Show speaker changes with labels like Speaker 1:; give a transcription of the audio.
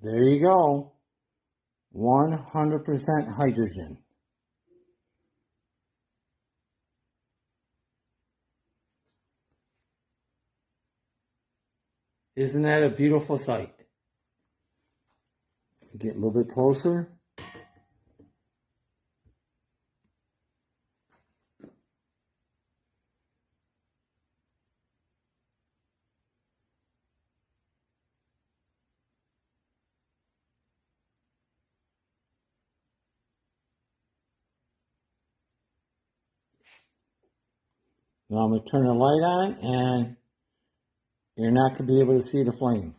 Speaker 1: There you go. 100% hydrogen. Isn't that a beautiful sight? Get a little bit closer. Now I'm going to turn the light on and you're not going to be able to see the flame.